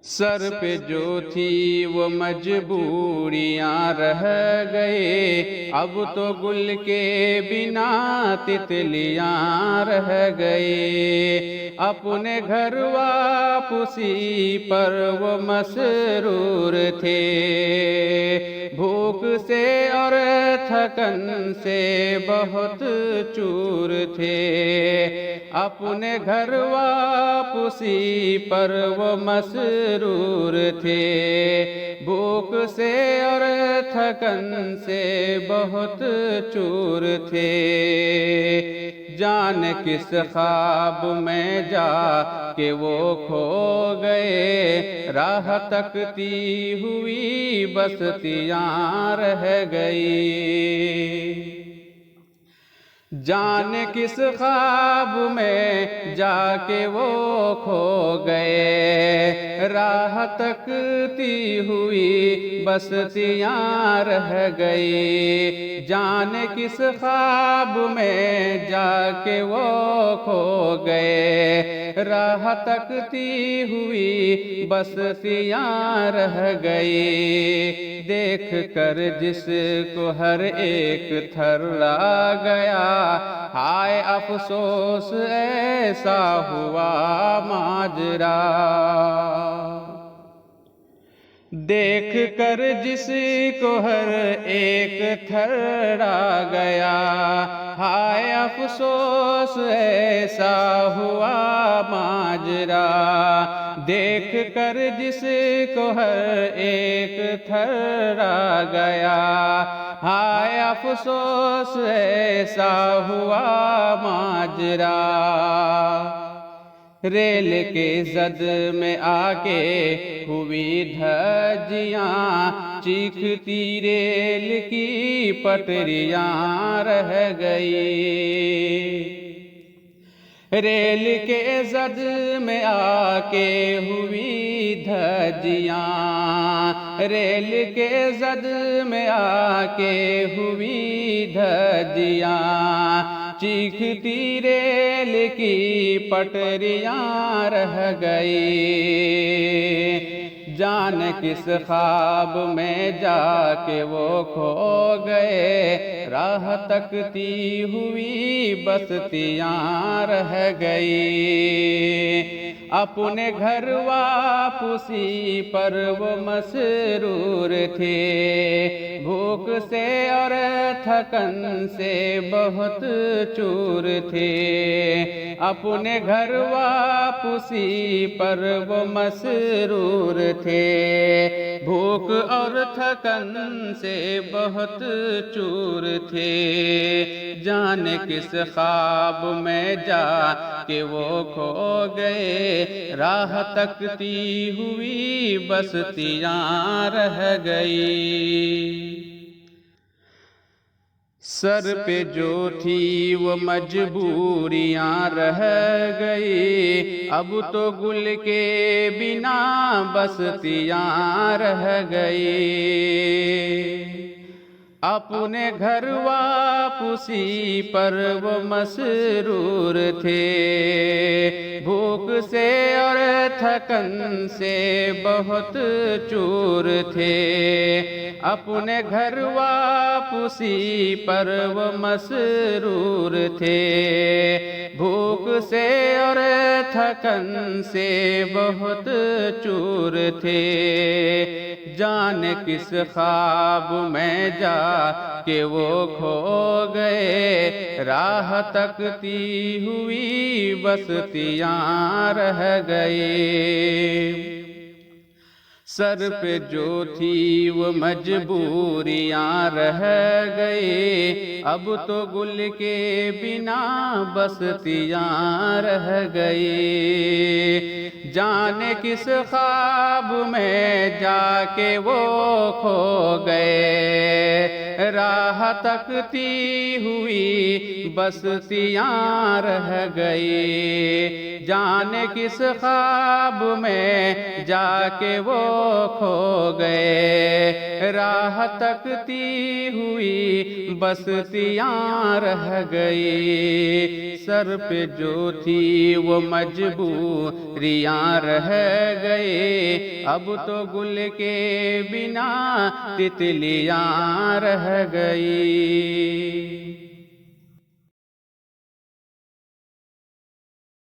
سر پہ جو تھی وہ مجبوریاں رہ گئے، اب تو گل کے بنا تتلیاں رہ گئے۔ اپنے گھر واپسی پر وہ مسرور تھے، بھوک سے اور تھکن سے بہت چور تھے۔ اپنے گھر واپسی پر وہ مسرور تھے، بھوک سے اور تھکن سے بہت چور تھے۔ جان کس خواب میں جا کہ وہ کھو گئے، راہ تکتی ہوئی بستیاں رہ گئی۔ جان کس خواب میں جا کے وہ کھو گئے، راہ تکتی ہوئی بستیاں رہ گئی۔ جان کس خواب میں جا کے وہ کھو گئے، راہ تکتی ہوئی بستیاں رہ گئی۔ دیکھ کر جس کو ہر ایک تھرا گیا، ہائے افسوس ایسا ہوا ماجرا۔ دیکھ کر جس کو ہر ایک تھرا گیا، ہائے افسوس ایسا ہوا ماجرا۔ دیکھ کر جس کو ہر ایک تھرا گیا، ہائے افسوس ایسا ہوا ماجرا۔ ریل کے زد میں آ کے ہوئی دھجیاں، چیختی ریل کی پٹریاں رہ گئی۔ ریل کے زد میں آ کے ہوئی دھجیاں، ریل کے زد میں آ کے ہوئی دھجیاں، چیختی ریل کی پٹریاں رہ گئی۔ جان کس خواب میں جا کے وہ کھو گئے، راہ تکتی ہوئی بستیاں رہ گئی۔ اپنے گھر واپسی پر وہ مسرور تھے، بھوک سے اور تھکن سے بہت چور تھے۔ اپنے گھر واپسی پر وہ مسرور تھے، بھوک اور تھکن سے بہت چور تھے۔ جان کس خواب میں جا کہ وہ کھو گئے، راہ تکتی ہوئی بستیاں رہ گئی۔ سر پہ جو تھی وہ مجبوریاں رہ گئی، اب تو گل کے بنا بستیاں رہ گئی۔ اپنے گھر واپسی پر وہ مسرور تھے، بھوک سے اور تھکن سے بہت چور تھے۔ اپنے گھر واپسی پر وہ مسرور تھے، بھوک سے اور تھکن سے بہت چور تھے۔ جان کس خواب میں جا کہ وہ کھو گئے، راہ تکتی ہوئی بستیاں رہ گئی۔ سر پہ جو تھی وہ مجبوریاں رہ گئی، اب تو گل کے بنا بستیاں رہ گئی۔ جانے کس خواب میں جا کے وہ کھو گئے، راہ تکتی ہوئی بستیاں رہ گئی، جانے کس خواب میں جا کے وہ کھو گئے، راہ تکتی ہوئی بستیاں رہ گئی، سر پہ جو تھی وہ مجبوریاں رہ گئے، اب تو گل کے بنا تتلیاں رہ گئی۔